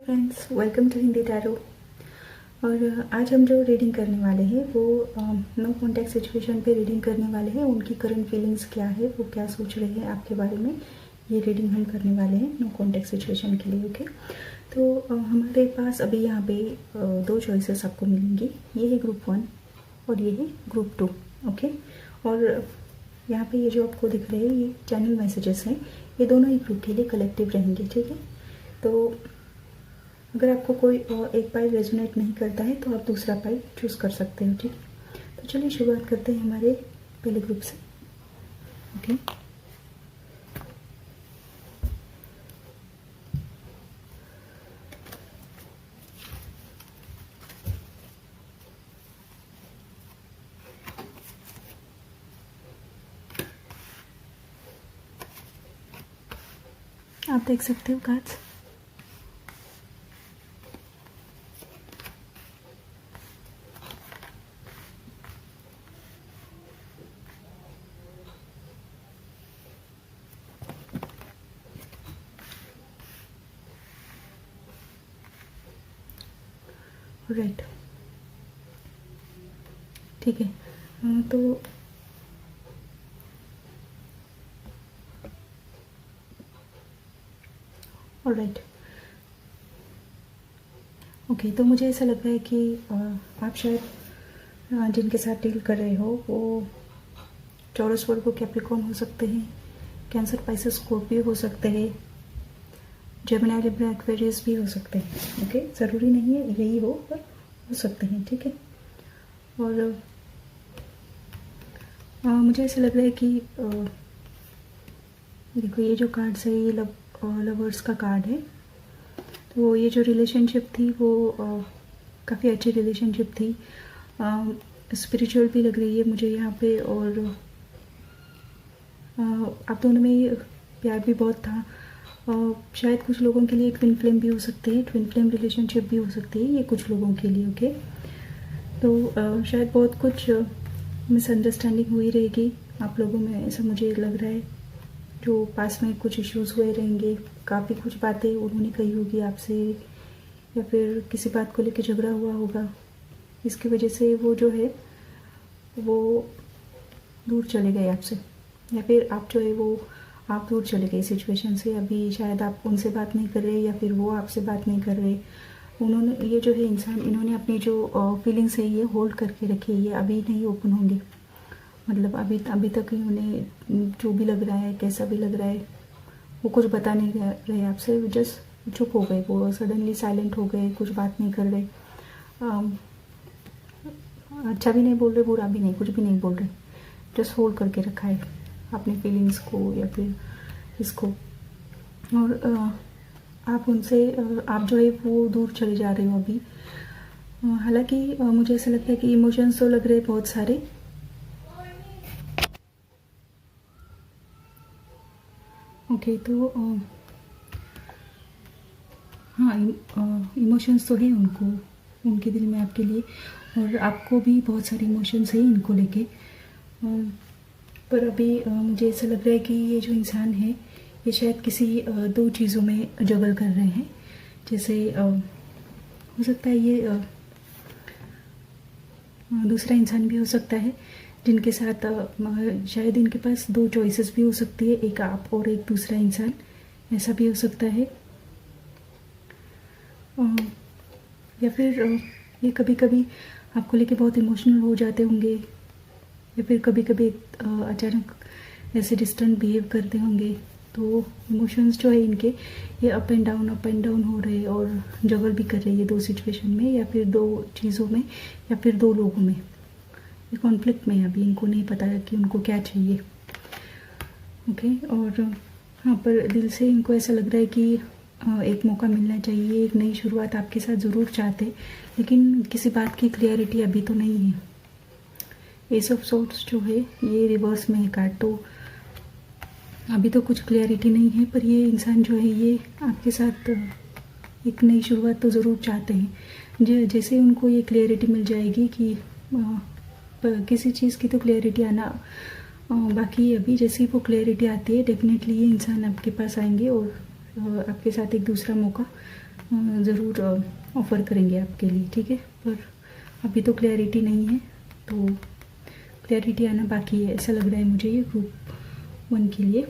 Friends, welcome to Hindi tarot. और आज हम जो रीडिंग करने वाले हैं वो नो कॉन्टैक्ट सिचुएशन पे रीडिंग करने वाले हैं। उनकी करंट फीलिंग्स क्या है, वो क्या सोच रहे हैं आपके बारे में, ये रीडिंग हम करने वाले हैं नो कॉन्टैक्ट सिचुएशन के लिए। ओके, तो हमारे पास अभी यहाँ पे दो चॉइसेस आपको मिलेंगी। ये है ग्रुप 1 और ये है ग्रुप 2। ओके, और यहाँ पे ये जो आपको दिख रहे हैं ये चैनल मैसेजेस हैं, ये दोनों ही ग्रुप के लिए कलेक्टिव रहेंगे। ठीक है, तो अगर आपको कोई एक पाइल रेजोनेट नहीं करता है तो आप दूसरा पाइल चूज कर सकते हो। ठीक है, तो चलिए शुरुआत करते हैं हमारे पहले ग्रुप से। ओके, आप देख सकते हो कार्ड्स। राइट, ठीक है, तो ऑलराइट। ओके, तो मुझे ऐसा लग रहा है कि आप शायद जिनके साथ डील कर रहे हो वो टॉरस वर्गो कैप्रिकॉर्न हो सकते हैं, कैंसर पाइसेस स्कॉर्पियो हो सकते हैं, जेमिनी लिब्रा एक्वेरियस भी हो सकते हैं। ओके, ज़रूरी नहीं है यही हो, पर हो सकते हैं। ठीक है, और मुझे ऐसा लग रहा है कि देखो ये जो कार्ड्स है ये लवर्स का कार्ड है। तो ये जो रिलेशनशिप थी वो काफ़ी अच्छी रिलेशनशिप थी, स्पिरिचुअल भी लग रही है मुझे यहाँ पे, और आप दोनों में प्यार भी बहुत था। शायद कुछ लोगों के लिए ट्विन फ्लेम भी हो सकती है, ट्विन फ्लेम रिलेशनशिप भी हो सकती है ये कुछ लोगों के लिए। ओके, तो शायद बहुत कुछ मिसअंडरस्टैंडिंग हुई रहेगी आप लोगों में, ऐसा मुझे लग रहा है। जो पास में कुछ इश्यूज हुए रहेंगे, काफ़ी कुछ बातें उन्होंने कही होगी आपसे, या फिर किसी बात को लेकर झगड़ा हुआ होगा, इसकी वजह से वो जो है वो दूर चले गए आपसे, या फिर आप जो है वो आप दूर चले गए सिचुएशन से। अभी शायद आप उनसे बात नहीं कर रहे या फिर वो आपसे बात नहीं कर रहे। उन्होंने ये जो है इंसान, इन्होंने अपनी जो फीलिंग्स है ये होल्ड करके रखी है, ये अभी नहीं ओपन होंगे। मतलब अभी तक उन्हें जो भी लग रहा है, कैसा भी लग रहा है, वो कुछ बता नहीं रहे आपसे, जस्ट चुप हो गए, वो सडनली साइलेंट हो गए, कुछ बात नहीं कर रहे, अच्छा भी नहीं बोल रहे, बुरा भी नहीं, कुछ भी नहीं बोल रहे, जस्ट होल्ड करके रखा है अपनी फीलिंग्स को या फिर इसको। और आप उनसे आप जो है वो दूर चले जा रहे हो अभी। हालांकि मुझे ऐसा लगता है कि इमोशंस तो लग रहे हैं बहुत सारे। ओके, तो हाँ, इमोशंस तो हैं उनको, उनके दिल में आपके लिए, और आपको भी बहुत सारे इमोशंस हैं इनको लेके। पर अभी मुझे ऐसा लग रहा है कि ये जो इंसान है ये शायद किसी दो चीज़ों में जगल कर रहे हैं। जैसे हो सकता है ये दूसरा इंसान भी हो सकता है जिनके साथ शायद इनके पास दो चॉइसेस भी हो सकती है, एक आप और एक दूसरा इंसान, ऐसा भी हो सकता है। या फिर ये कभी कभी आपको लेके बहुत इमोशनल हो जाते होंगे, या फिर कभी कभी अचानक ऐसे डिस्टेंट बिहेव करते होंगे। तो इमोशंस जो है इनके ये अप एंड डाउन हो रहे हैं, और जगल भी कर रही है दो सिचुएशन में, या फिर दो चीज़ों में, या फिर दो लोगों में। ये कॉन्फ्लिक्ट में है अभी, इनको नहीं पता कि उनको क्या चाहिए। ओके, और हाँ, पर दिल से इनको ऐसा लग रहा है कि एक मौका मिलना चाहिए, एक नई शुरुआत आपके साथ ज़रूर चाहते, लेकिन किसी बात की क्लियरिटी अभी तो नहीं है। एस ऑफ सोर्ड्स जो है ये रिवर्स में है कार्ड, तो अभी तो कुछ क्लियरिटी नहीं है। पर ये इंसान जो है ये आपके साथ एक नई शुरुआत तो ज़रूर चाहते हैं। जैसे उनको ये क्लियरिटी मिल जाएगी कि किसी चीज़ की तो क्लियरिटी आना बाकी है अभी, जैसे ही वो क्लियरिटी आती है डेफिनेटली ये इंसान आपके पास आएंगे और आपके साथ एक दूसरा मौका ज़रूर ऑफ़र करेंगे आपके लिए, ठीक है। पर अभी तो क्लैरिटी नहीं है, तो क्लैरिटी आना बाकी है ऐसा लग रहा है मुझे ये ग्रुप 1 के लिए।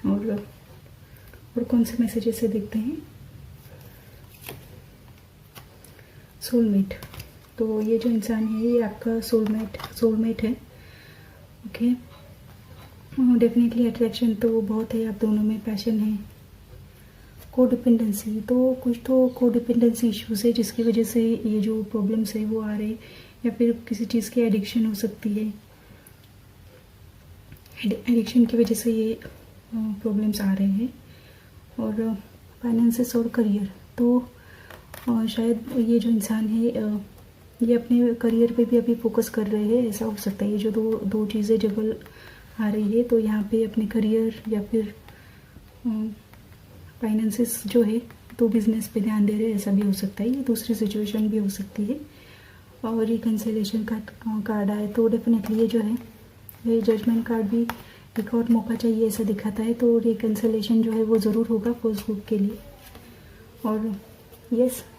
और कौन से मैसेजेस से देखते हैं। सोलमेट, तो ये जो इंसान है ये आपका सोलमेट है, ओके। डेफिनेटली अट्रैक्शन तो बहुत है, आप दोनों में पैशन है। कोडिपेंडेंसी, तो कुछ तो कोडिपेंडेंसी इश्यूज है जिसकी वजह से ये जो प्रॉब्लम्स है वो आ रहे हैं, या फिर किसी चीज़ की एडिक्शन हो सकती है। एडिक्शन की वजह से ये प्रॉब्लम्स आ रहे हैं। और फाइनेंसेस और करियर, तो शायद ये जो इंसान है ये अपने करियर पे भी अभी फोकस कर रहे हैं, ऐसा हो सकता है। ये जो दो चीज़ें जबल आ रही है, तो यहाँ पे अपने करियर या फिर फाइनेंसेस जो है तो बिजनेस पे ध्यान दे रहे हैं, ऐसा भी हो सकता है। ये दूसरी सिचुएशन भी हो सकती है। और रिकन्सिलेशन का कार्ड आए, तो डेफिनेटली ये जो है ये जजमेंट कार्ड भी एक और मौका चाहिए ऐसा दिखाता है, तो रिकन्सिलेशन जो है वो ज़रूर होगा फर्स्ट ग्रुप के लिए। और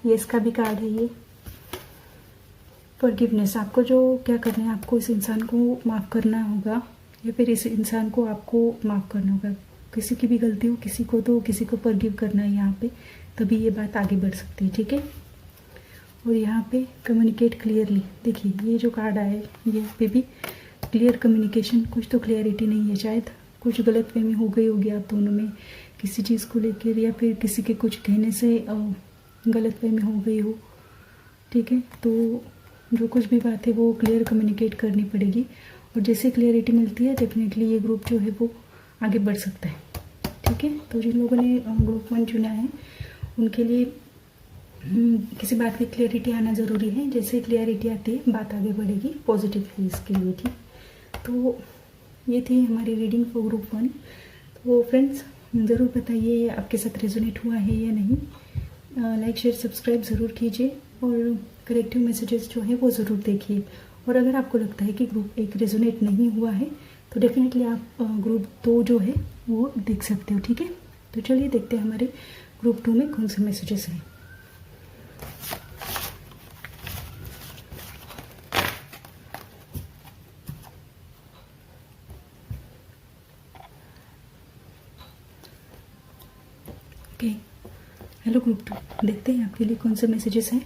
यस का भी कार्ड है ये। फॉरगिवनेस, आपको जो क्या करना है, आपको इस इंसान को माफ़ करना होगा, या फिर इस इंसान को आपको माफ़ करना होगा। किसी की भी गलती हो किसी को फॉरगिव करना है यहाँ पे, तभी ये बात आगे बढ़ सकती है, ठीक है। और यहाँ पे कम्युनिकेट क्लियरली, देखिए ये जो कार्ड आया है ये पे भी क्लियर कम्युनिकेशन, कुछ तो क्लियरिटी नहीं है, शायद कुछ गलतफहमी हो गई होगी आप दोनों में किसी चीज़ को लेकर, या फिर किसी के कुछ कहने से गलतफहमी हो गई हो, ठीक है। तो जो कुछ भी बात है वो क्लियर कम्युनिकेट करनी पड़ेगी, और जैसे क्लियरिटी मिलती है डेफिनेटली ये ग्रुप जो है वो आगे बढ़ सकता है, ठीक है। तो जिन लोगों ने ग्रुप 1 चुना है उनके लिए किसी बात की क्लियरिटी आना ज़रूरी है। जैसे क्लियरिटी आती है बात आगे बढ़ेगी, पॉजिटिव है इसके लिए, ठीक। तो ये थी हमारी रीडिंग फॉर ग्रुप 1। तो फ्रेंड्स ज़रूर बताइए आपके साथ रेजोनेट हुआ है या नहीं। लाइक शेयर सब्सक्राइब ज़रूर कीजिए, और करेक्टिव मैसेजेस जो है वो ज़रूर देखिए। और अगर आपको लगता है कि ग्रुप 1 रेजोनेट नहीं हुआ है तो डेफिनेटली आप ग्रुप 2 जो है वो देख सकते हो, ठीक है। तो चलिए देखते हैं हमारे ग्रुप 2 में कौन से मैसेजेस हैं। ओके, हेलो ग्रुप 2, देखते हैं आपके लिए कौन से मैसेजेस हैं।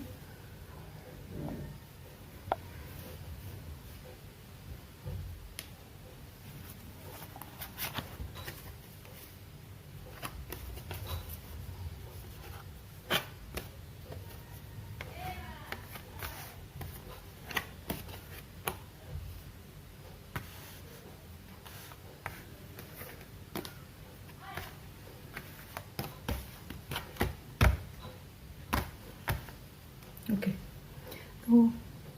ओके, तो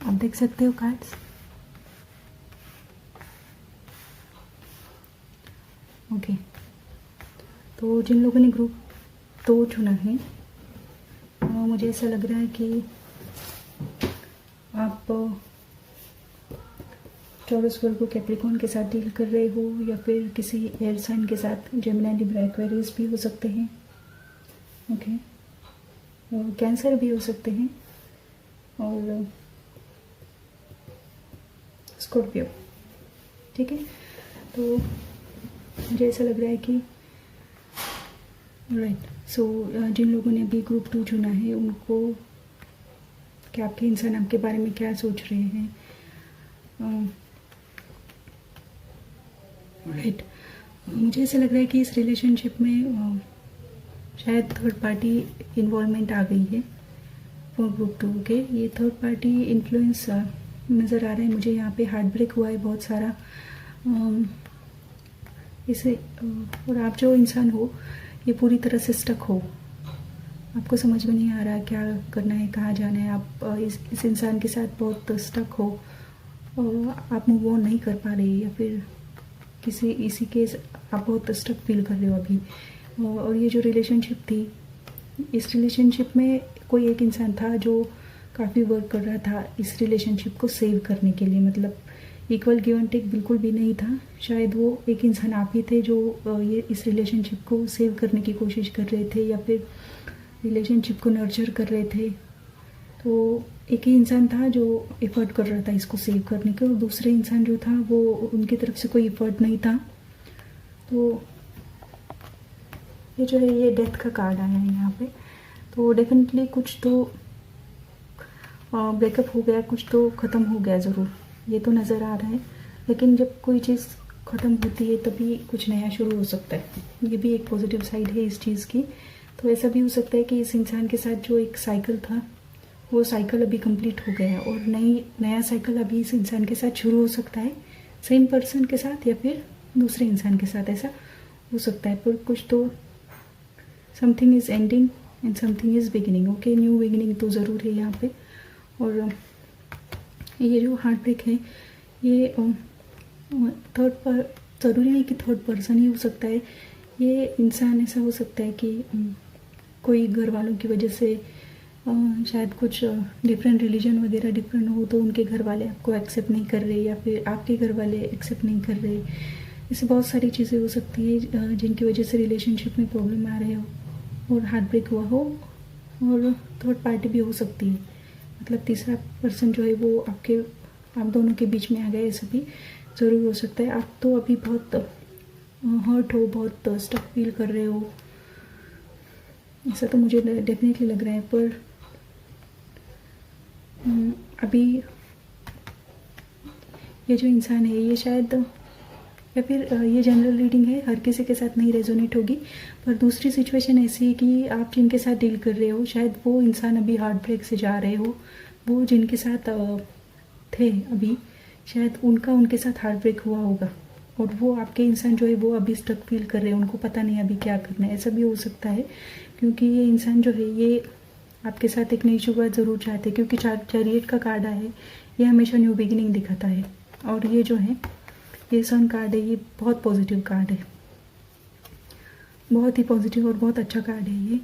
आप देख सकते हो कार्ड्स। ओके, तो जिन लोगों ने ग्रुप 2 चुना है मुझे ऐसा लग रहा है कि आप टॉरस वर्गो कैप्रिकॉर्न के साथ डील कर रहे हो, या फिर किसी एयर साइन के साथ, जेमिनी लिब्रा एक्वेरियस भी हो सकते हैं, ओके। और कैंसर भी हो सकते हैं, और स्कॉर्पियो, ठीक है। तो मुझे ऐसा लग रहा है कि राइट, सो जिन लोगों ने अभी ग्रुप 2 चुना है उनको कि आपके इंसान आपके बारे में क्या सोच रहे हैं, राइट। मुझे ऐसा लग रहा है कि इस रिलेशनशिप में शायद थर्ड पार्टी इन्वॉल्वमेंट आ गई है फॉर ग्रुप 2 के। ये थर्ड पार्टी इन्फ्लुएंस नज़र आ रहा है मुझे। यहाँ पे हार्ट ब्रेक हुआ है बहुत सारा इसे, और आप जो इंसान हो ये पूरी तरह से स्टक हो, आपको समझ में नहीं आ रहा क्या करना है, कहाँ जाना है। आप इस इंसान के साथ बहुत स्टक हो, और आप मूव ऑन नहीं कर पा रहे, या फिर इसी के आप बहुत स्टक फील कर रहे हो अभी। और ये जो रिलेशनशिप थी, इस रिलेशनशिप में कोई एक इंसान था जो काफ़ी वर्क कर रहा था इस रिलेशनशिप को सेव करने के लिए, मतलब इक्वल गिव एंड टेक बिल्कुल भी नहीं था। शायद वो एक इंसान आप ही थे जो ये इस रिलेशनशिप को सेव करने की कोशिश कर रहे थे, या फिर रिलेशनशिप को नर्चर कर रहे थे। तो एक ही इंसान था जो एफर्ट कर रहा था इसको सेव करने के, और दूसरे इंसान जो था वो उनकी तरफ से कोई एफर्ट नहीं था। तो ये जो है ये डेथ का कार्ड आया है यहाँ पे। तो डेफिनेटली कुछ तो ब्रेकअप हो गया, कुछ तो ख़त्म हो गया ज़रूर, ये तो नज़र आ रहा है। लेकिन जब कोई चीज़ ख़त्म होती है तभी कुछ नया शुरू हो सकता है, ये भी एक पॉजिटिव साइड है इस चीज़ की। तो ऐसा भी हो सकता है कि इस इंसान के साथ जो एक साइकिल था वो साइकिल अभी कंप्लीट हो गया और नया साइकिल अभी इस इंसान के साथ शुरू हो सकता है, सेम पर्सन के साथ या फिर दूसरे इंसान के साथ, ऐसा हो सकता है। पर कुछ तो something is ending and something is beginning. Okay, new beginning तो ज़रूर है यहाँ पे। और ये जो हार्ट ब्रेक है ये थर्ड पर ज़रूरी नहीं कि थर्ड पर्सन ही हो सकता है। ये इंसान ऐसा हो सकता है कि कोई घर वालों की वजह से शायद कुछ डिफरेंट रिलीजन वगैरह डिफरेंट हो, तो उनके घर वाले आपको एक्सेप्ट नहीं कर रहे, या फिर आपके घर वाले एक्सेप्ट नहीं कर रहे। ऐसे बहुत सारी चीज़ें हो सकती है जिनकी वजह से रिलेशनशिप में प्रॉब्लम आ रहे हो और हार्ट ब्रेक हुआ हो। और थर्ड पार्टी भी हो सकती है, मतलब तीसरा पर्सन जो है वो आप दोनों के बीच में आ गया, ऐसा भी ज़रूर हो सकता है। आप तो अभी बहुत हर्ट हो, बहुत स्टक फील कर रहे हो, ऐसा तो मुझे डेफिनेटली लग रहा है। पर अभी ये जो इंसान है ये शायद, या फिर ये जनरल रीडिंग है, हर किसी के साथ नहीं रेजोनेट होगी, पर दूसरी सिचुएशन ऐसी है कि आप जिनके साथ डील कर रहे हो शायद वो इंसान अभी हार्ट ब्रेक से जा रहे हो। वो जिनके साथ थे अभी, शायद उनके साथ हार्ट ब्रेक हुआ होगा, और वो आपके इंसान जो है वो अभी स्टक फील कर रहे हैं, उनको पता नहीं अभी क्या करना है, ऐसा भी हो सकता है। क्योंकि ये इंसान जो है ये आपके साथ एक नई शुरुआत ज़रूर चाहते हैं, क्योंकि चैरियट का कार्ड है, ये हमेशा न्यू बिगिनिंग दिखाता है। और ये जो है ये सन कार्ड है, ये बहुत पॉजिटिव कार्ड है, बहुत ही पॉजिटिव और बहुत अच्छा कार्ड है ये।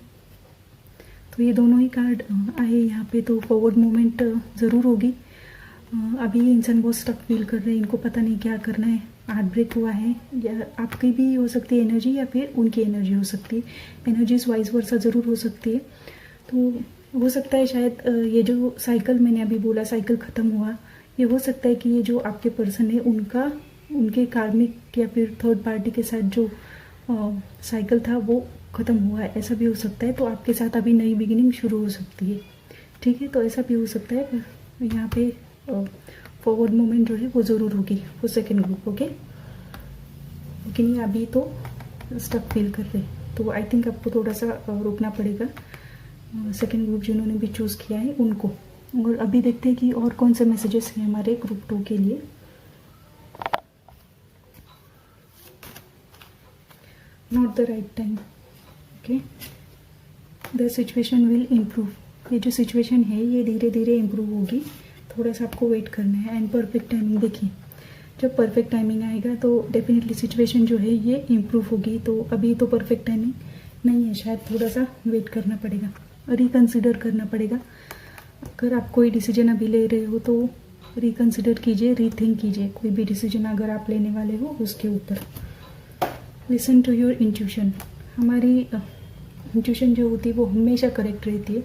तो ये दोनों ही कार्ड आए यहाँ पे, तो फॉरवर्ड मूवमेंट ज़रूर होगी। अभी ये इंसान बहुत स्टक फील कर रहे हैं, इनको पता नहीं क्या करना है, हार्ट ब्रेक हुआ है, या आपकी भी हो सकती है एनर्जी या फिर उनकी एनर्जी हो सकती है, एनर्जीज वाइस वर्सा ज़रूर हो सकती है। तो हो सकता है शायद ये जो साइकिल मैंने अभी बोला साइकिल ख़त्म हुआ, ये हो सकता है कि ये जो आपके पर्सन है उनके कार्मिक या फिर थर्ड पार्टी के साथ जो साइकिल था वो ख़त्म हुआ है, ऐसा भी हो सकता है। तो आपके साथ अभी नई बिगिनिंग शुरू हो सकती है, ठीक है। तो ऐसा भी हो सकता है, पर यहाँ पे फॉरवर्ड मूवमेंट जो है वो ज़रूर होगी, वो सेकेंड ग्रुप। ओके, लेकिन ये अभी तो स्टक फील कर रहे, तो आई थिंक आपको थोड़ा सा रुकना पड़ेगा सेकेंड ग्रुप जिन्होंने भी चूज़ किया है उनको। और अभी देखते हैं कि और कौन से मैसेजेस हैं हमारे ग्रुप 2 के लिए। Not the right time, okay, the situation will improve. ये जो सिचुएशन है ये धीरे धीरे इम्प्रूव होगी, थोड़ा सा आपको वेट करना है। एंड परफेक्ट टाइमिंग, देखिए जब परफेक्ट टाइमिंग आएगा तो डेफिनेटली सिचुएशन जो है ये इम्प्रूव होगी। तो अभी तो परफेक्ट टाइमिंग नहीं है, शायद थोड़ा सा वेट करना पड़ेगा, रिकंसिडर करना पड़ेगा। अगर आप कोई डिसीजन अभी ले रहे हो तो रिकंसिडर कीजिए, रीथिंक कीजिए कोई भी डिसीजन अगर आप लेने वाले हो उसके ऊपर। Listen to your intuition. हमारी इंट्यूशन जो होती है वो हमेशा करेक्ट रहती है,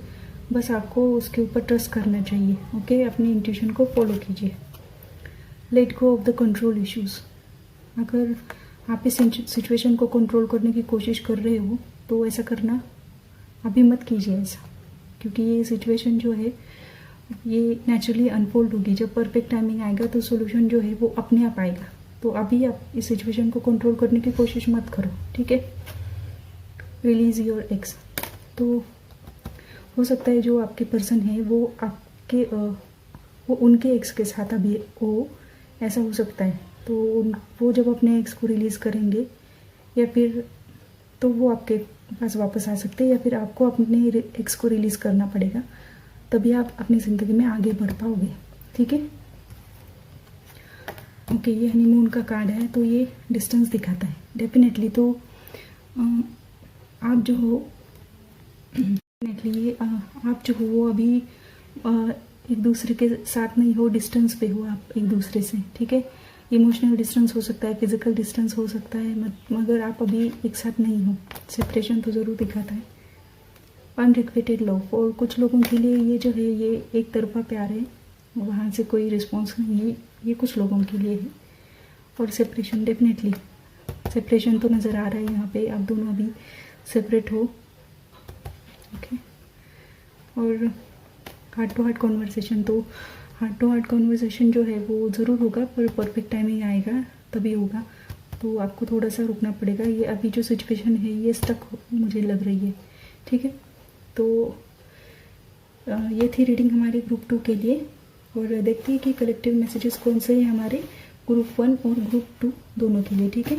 बस आपको उसके ऊपर ट्रस्ट करना चाहिए। ओके, अपनी इंट्यूशन को फॉलो कीजिए। Let go of the control issues. अगर आप इस सिचुएशन को कंट्रोल करने की कोशिश कर रहे हो तो ऐसा करना अभी मत कीजिए ऐसा, क्योंकि ये सिचुएशन जो है ये नेचुरली अनफोल्ड होगी। जब परफेक्ट टाइमिंग आएगा तो सोल्यूशन जो है वो अपने आप आएगा। तो अभी आप इस सिचुएशन को कंट्रोल करने की कोशिश मत करो, ठीक है। Release your x. तो हो सकता है जो आपके पर्सन है वो वो उनके एक्स के साथ अभी हो, ऐसा हो सकता है। तो वो जब अपने एक्स को रिलीज़ करेंगे या फिर तो वो आपके पास वापस आ सकते हैं, या फिर आपको अपने एक्स को रिलीज़ करना पड़ेगा, तभी आप अपनी ज़िंदगी में आगे बढ़ पाओगे, ठीक है। ओके, ये हनीमून का कार्ड है, तो ये डिस्टेंस दिखाता है डेफिनेटली। तो आप जो हो डेफिनेटली आप जो हो वो अभी एक दूसरे के साथ नहीं हो, डिस्टेंस पे हो आप एक दूसरे से, ठीक है। इमोशनल डिस्टेंस हो सकता है, फिजिकल डिस्टेंस हो सकता है, मगर आप अभी एक साथ नहीं हो। सेपरेशन तो ज़रूर दिखाता है। अनरिक्वेटेड लव, और कुछ लोगों के लिए ये जो है ये एक तरफा प्यार है, वहाँ से कोई रिस्पॉन्स नहीं है, ये कुछ लोगों के लिए है। और सेपरेशन, डेफिनेटली सेपरेशन तो नज़र आ रहा है यहाँ पे, आप दोनों अभी सेपरेट हो। ओके, और हार्ट टू हार्ट कॉन्वर्सेशन, तो हार्ट टू हार्ट कॉन्वर्सेशन जो है वो ज़रूर होगा, पर परफेक्ट टाइमिंग आएगा तभी होगा, तो आपको थोड़ा सा रुकना पड़ेगा। ये अभी जो सिचुएशन है ये स्टक मुझे लग रही है, ठीक है। तो ये थी रीडिंग हमारे ग्रुप 2 के लिए, और देखते हैं कि कलेक्टिव मैसेजेस कौन से हैं हमारे ग्रुप 1 और ग्रुप 2 दोनों के लिए, ठीक है।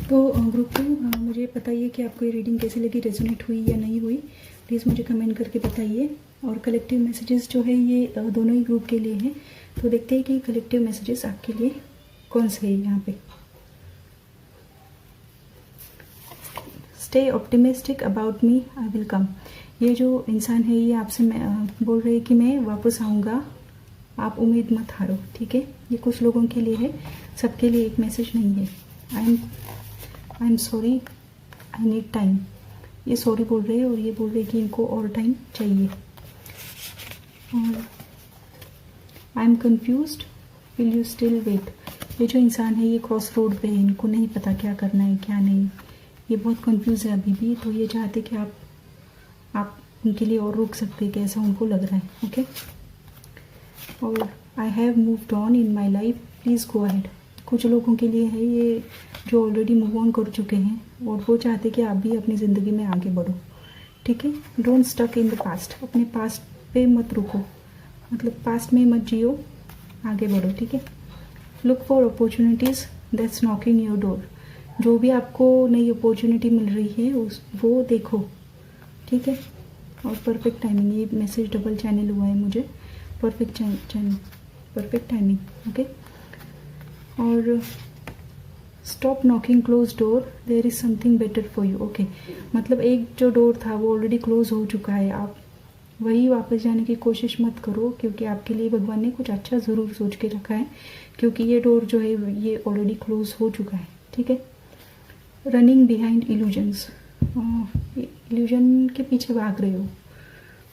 तो ग्रुप 2 मुझे बताइए कि आपको ये रीडिंग कैसी लगी, रेजोनेट हुई या नहीं हुई, प्लीज़ मुझे कमेंट करके बताइए। और कलेक्टिव मैसेजेस जो है ये दोनों ही ग्रुप के लिए हैं, तो देखते हैं कि कलेक्टिव मैसेजेस आपके लिए कौन से है यहाँ पे। Stay optimistic about me, I will come. ये जो इंसान है ये आपसे बोल रहे हैं कि मैं वापस आऊँगा, आप उम्मीद मत हारो, ठीक है। ये कुछ लोगों के लिए है, सबके लिए एक मैसेज नहीं है। I am sorry, I need time, ये सॉरी बोल रहे हैं, और ये बोल रहे हैं कि इनको और टाइम चाहिए। और I am confused, will you still wait. ये जो इंसान है ये क्रॉस रोड पे है, इनको नहीं पता क्या करना है क्या नहीं, ये बहुत कंफ्यूज है अभी भी, तो ये चाहते कि आप उनके लिए और रुक सकते हैं, कैसा उनको लग रहा है, ओके। और I have moved on in my life, please go ahead. कुछ लोगों के लिए है ये जो ऑलरेडी मूव ऑन कर चुके हैं, और वो चाहते कि आप भी अपनी ज़िंदगी में आगे बढ़ो, ठीक है। Don't stuck in the past, अपने पास्ट पे मत रुको, मतलब पास्ट में मत जियो, आगे बढ़ो, ठीक है। Look for opportunities that's knocking your door, जो भी आपको नई अपॉर्चुनिटी मिल रही है वो देखो, ठीक है। और परफेक्ट टाइमिंग, ये मैसेज डबल चैनल हुआ है मुझे, perfect channel, perfect timing, okay. और stop knocking close door, there is something better for you, okay. मतलब एक जो डोर था वो ऑलरेडी क्लोज हो चुका है, आप वही वापस जाने की कोशिश मत करो, क्योंकि आपके लिए भगवान ने कुछ अच्छा ज़रूर सोच के रखा है, क्योंकि ये डोर जो है ये ऑलरेडी क्लोज हो चुका है, ठीक है। रनिंग बिहाइंड इल्यूजन्स, इल्यूजन के पीछे भाग रहे हो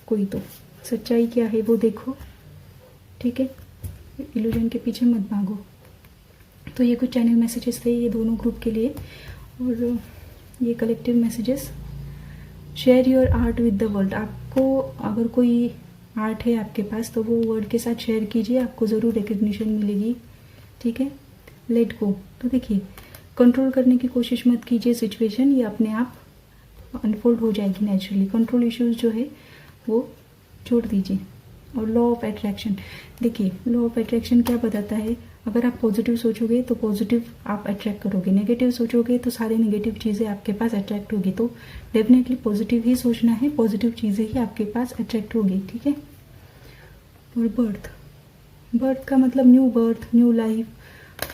कोई, तो सच्चाई क्या है वो देखो, ठीक है। इल्यूजन के पीछे मत भागो। तो ये कुछ चैनल मैसेजेस थे ये दोनों ग्रुप के लिए, और ये collective messages. Share your art with the world, आपको अगर कोई आर्ट है आपके पास तो वो वर्ल्ड के साथ शेयर कीजिए, आपको ज़रूर रिकग्निशन मिलेगी, ठीक है। लेट गो, तो देखिए कंट्रोल करने की कोशिश मत कीजिए सिचुएशन, ये अपने आप अनफोल्ड हो जाएगी नेचुरली। कंट्रोल इश्यूज जो है वो छोड़ दीजिए। और लॉ ऑफ अट्रैक्शन, देखिए लॉ ऑफ अट्रैक्शन क्या बताता है, अगर आप पॉजिटिव सोचोगे तो पॉजिटिव आप अट्रैक्ट करोगे, नेगेटिव सोचोगे तो सारे नेगेटिव चीज़ें आपके पास अट्रैक्ट होगी। तो डेफिनेटली पॉजिटिव ही सोचना है, पॉजिटिव चीज़ें ही आपके पास अट्रैक्ट होगी, ठीक है। और बर्थ का मतलब न्यू बर्थ, न्यू लाइफ,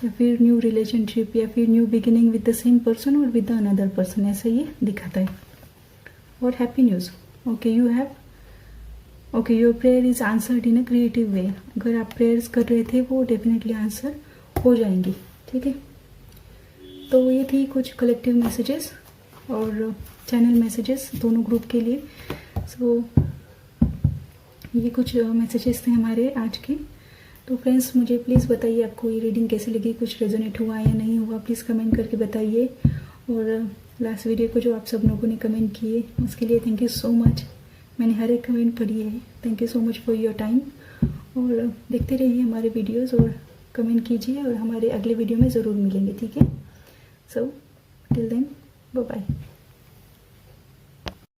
या फिर न्यू रिलेशनशिप, या फिर new beginning with the same person और विद द अनदर पर्सन, ऐसा ये दिखाता है। और happy news, okay you have, okay your prayer is answered in a creative way, अगर आप प्रेयर्स कर रहे थे वो डेफिनेटली आंसर हो जाएंगी, ठीक है। तो ये थी कुछ कलेक्टिव मैसेजेस और चैनल मैसेजेस दोनों ग्रुप के लिए। सो ये कुछ मैसेजेस थे हमारे आज के। तो फ्रेंड्स मुझे प्लीज़ बताइए आपको ये रीडिंग कैसी लगी, कुछ रेजोनेट हुआ या नहीं हुआ, प्लीज़ कमेंट करके बताइए। और लास्ट वीडियो को जो आप सब लोगों ने कमेंट किए उसके लिए थैंक यू सो मच, मैंने हर एक कमेंट पढ़ी है, thank you so much for your time. और देखते रहिए हमारे वीडियोस और कमेंट कीजिए, और हमारे अगले वीडियो में ज़रूर मिलेंगे, ठीक है। So till then bye bye.